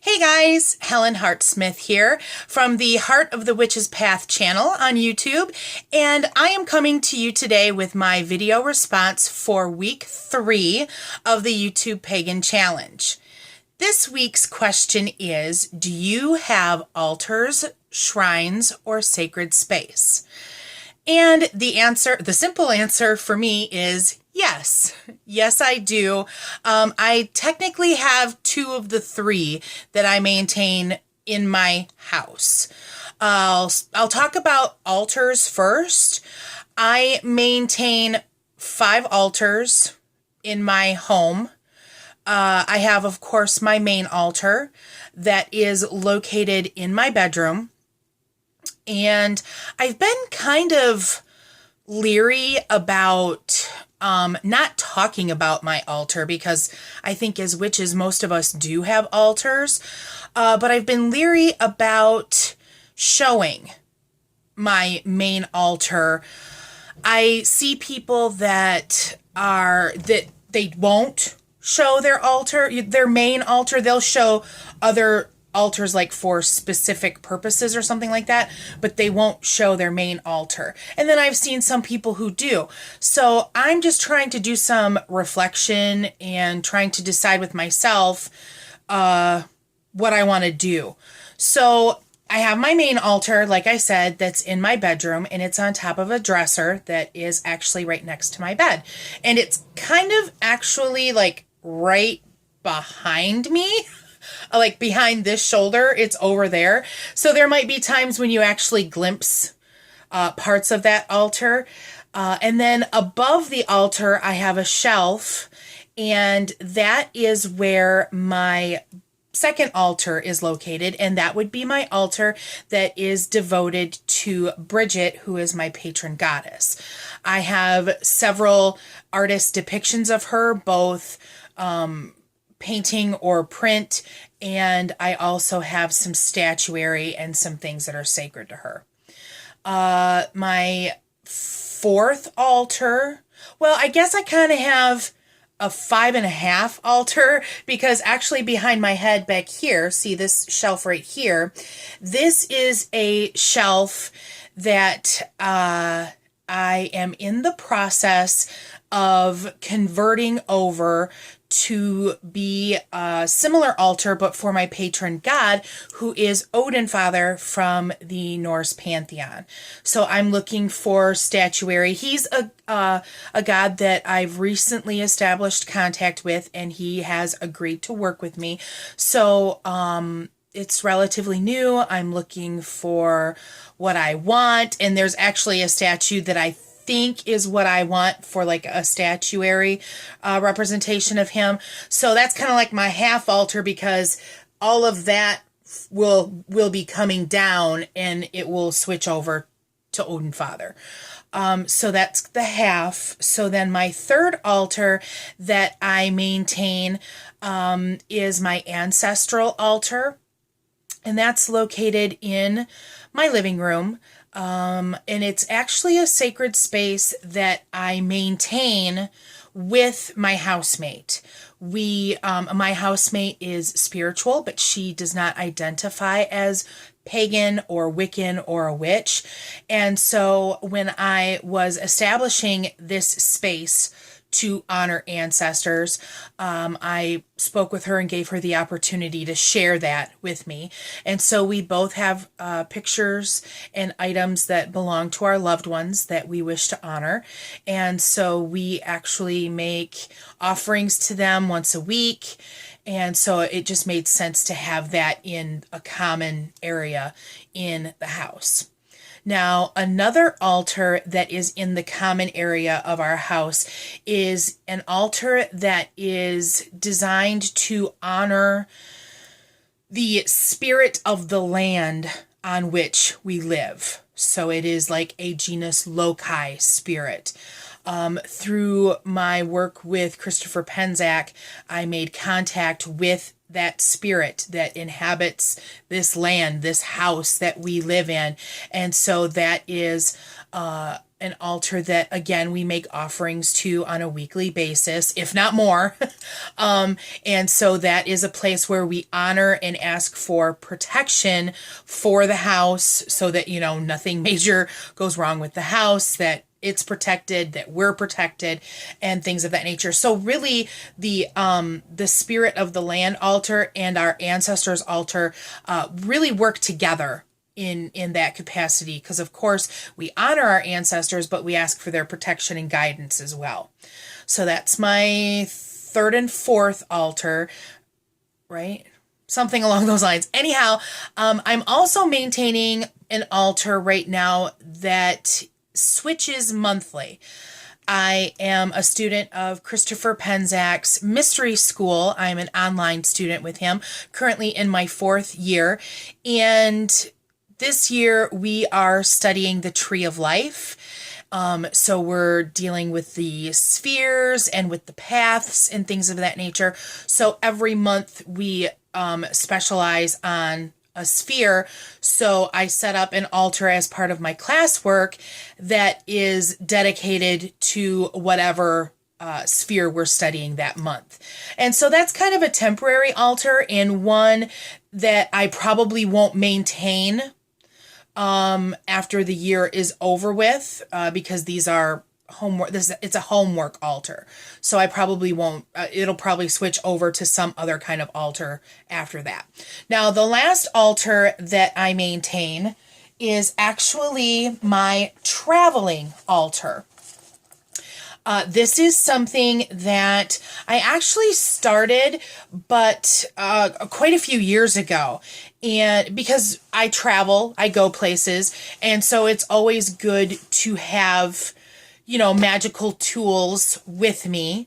Hey guys, Helen Hartsmith here from the Heart of the Witch's Path channel on YouTube, and I am coming to you today with my video response for week 3 of the YouTube Pagan Challenge. This week's question is, do you have altars, shrines, or sacred space? And the simple answer for me is yes. Yes, I do. I technically have 2 of the 3 that I maintain in my house. I'll talk about altars first. I maintain 5 altars in my home. I have, of course, my main altar that is located in my bedroom. And I've been kind of leery about not talking about my altar because I think as witches, most of us do have altars. But I've been leery about showing my main altar. I see people that they won't show their altar, their main altar. They'll show other altars like for specific purposes or something like that, but they won't show their main altar. And then I've seen some people who do. So I'm just trying to do some reflection and trying to decide with myself what I want to do. So I have my main altar, like I said, that's in my bedroom, and it's on top of a dresser that is actually right next to my bed. And it's kind of actually like right behind me. Like behind this shoulder, it's over there. So there might be times when you actually glimpse parts of that altar. And then above the altar, I have a shelf, and that is where my second altar is located, and that would be my altar that is devoted to Bridget, who is my patron goddess. I have several artist depictions of her, both painting or print, and I also have some statuary and some things that are sacred to her. My fourth altar, well, I guess I kind of have a 5.5 altar, because actually behind my head back here, see this shelf right here, this is a shelf that I am in the process of converting over to be a similar altar, but for my patron god, who is Odin Father from the Norse pantheon. So I'm looking for statuary. He's a god that I've recently established contact with, and he has agreed to work with me. So it's relatively new. I'm looking for what I want, and there's actually a statue that I think is what I want for like a statuary representation of him. So that's kind of like my half altar, because all of that will be coming down and it will switch over to Odin Father. So that's the half. So then my third altar that I maintain is my ancestral altar, and that's located in my living room. And it's actually a sacred space that I maintain with my housemate. My housemate is spiritual, but she does not identify as pagan or Wiccan or a witch. And so when I was establishing this space to honor ancestors, I spoke with her and gave her the opportunity to share that with me. And so we both have pictures and items that belong to our loved ones that we wish to honor. And so we actually make offerings to them once a week. And so it just made sense to have that in a common area in the house. Now, another altar that is in the common area of our house is an altar that is designed to honor the spirit of the land on which we live. So it is like a genus loci spirit. Through my work with Christopher Penczak, I made contact with that spirit that inhabits this land, this house that we live in. And so that is an altar that, again, we make offerings to on a weekly basis, if not more. And so that is a place where we honor and ask for protection for the house so that, nothing major goes wrong with the house, that it's protected, that we're protected, and things of that nature. So really the spirit of the land altar and our ancestors altar really work together in that capacity, because of course we honor our ancestors, but we ask for their protection and guidance as well. So that's my third and fourth altar, right? Something along those lines. Anyhow, I'm also maintaining an altar right now that switches monthly. I am a student of Christopher Penzak's Mystery School. I'm an online student with him, currently in my 4th year. And this year we are studying the Tree of Life. So we're dealing with the spheres and with the paths and things of that nature. So every month we specialize on a sphere. So I set up an altar as part of my classwork that is dedicated to whatever sphere we're studying that month. And so that's kind of a temporary altar, and one that I probably won't maintain after the year is over with, because these are homework. It's a homework altar. So I probably won't, it'll probably switch over to some other kind of altar after that. Now, the last altar that I maintain is actually my traveling altar. This is something that I actually started, but quite a few years ago. And because I travel, I go places, and so it's always good to have, magical tools with me.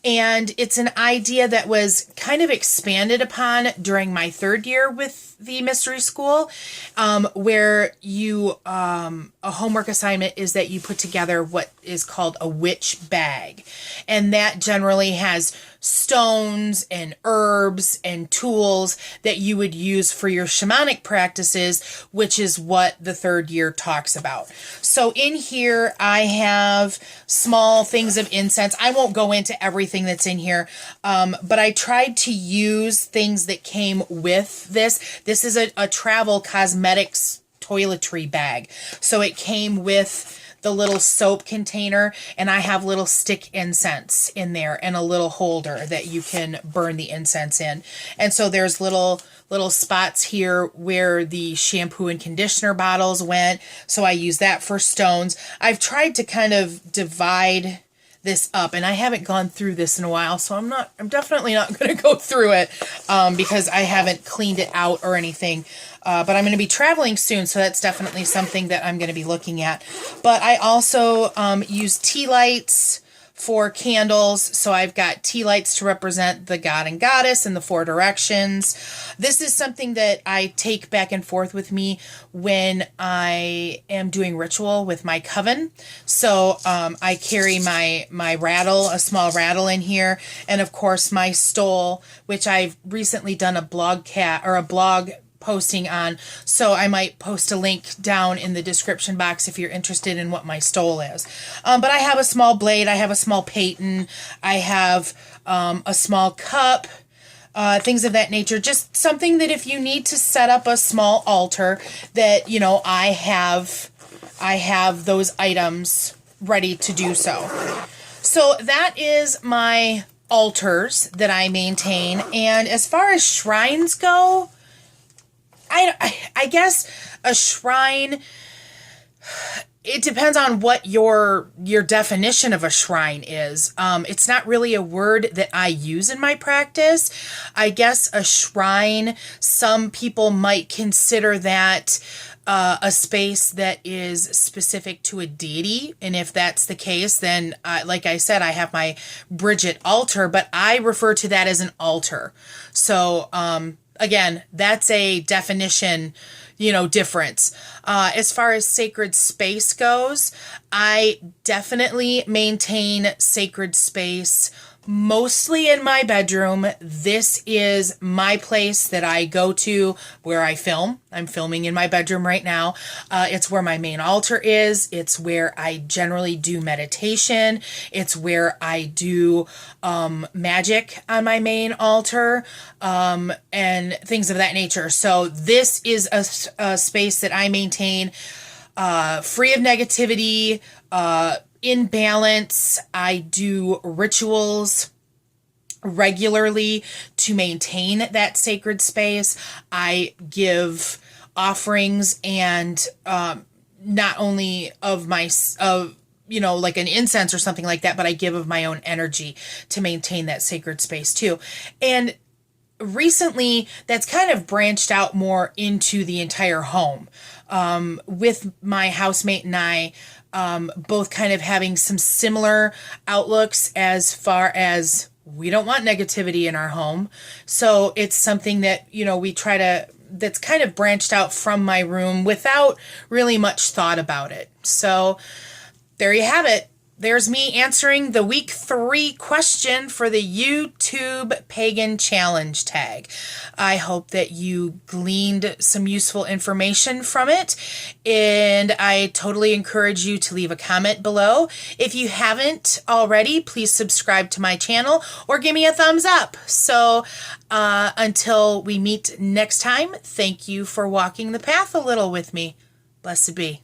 And it's an idea that was kind of expanded upon during my 3rd year with the mystery school, where a homework assignment is that you put together what is called a witch bag. And that generally has stones and herbs and tools that you would use for your shamanic practices, which is what the 3rd year talks about. So in here, I have small things of incense. I won't go into everything that's in here, but I tried to use things that came with this. This is a travel cosmetics toiletry bag. So it came with the little soap container, and I have little stick incense in there and a little holder that you can burn the incense in. And so there's little spots here where the shampoo and conditioner bottles went. So I use that for stones. I've tried to kind of divide this up, and I haven't gone through this in a while, so I'm definitely not going to go through it because I haven't cleaned it out or anything. But I'm going to be traveling soon, so that's definitely something that I'm going to be looking at. But I also use tea lights for candles. So I've got tea lights to represent the god and goddess in the 4 directions. This is something that I take back and forth with me when I am doing ritual with my coven. So I carry my rattle, a small rattle in here, and of course my stole, which I've recently done a blog posting on, so I might post a link down in the description box if you're interested in what my stole is. But I have a small blade, I have a small paten, I have a small cup, things of that nature. Just something that if you need to set up a small altar, that I have those items ready to do so. So that is my altars that I maintain. And as far as shrines go, I guess a shrine, it depends on what your definition of a shrine is. It's not really a word that I use in my practice. I guess a shrine, some people might consider that a space that is specific to a deity. And if that's the case, then like I said, I have my Bridget altar, but I refer to that as an altar. So, again, that's a definition, difference. As far as sacred space goes, I definitely maintain sacred space mostly in my bedroom. This is my place that I go to where I film. I'm filming in my bedroom right now. It's where my main altar is. It's where I generally do meditation. It's where I do magic on my main altar and things of that nature. So this is a space that I maintain free of negativity, in balance. I do rituals regularly to maintain that sacred space. I give offerings and not only of like an incense or something like that, but I give of my own energy to maintain that sacred space too. And recently, that's kind of branched out more into the entire home. With my housemate and I, both kind of having some similar outlooks as far as we don't want negativity in our home. So it's something that, that's kind of branched out from my room without really much thought about it. So there you have it. There's me answering the week 3 question for the YouTube Pagan Challenge tag. I hope that you gleaned some useful information from it, and I totally encourage you to leave a comment below. If you haven't already, please subscribe to my channel or give me a thumbs up. So until we meet next time, thank you for walking the path a little with me. Blessed be.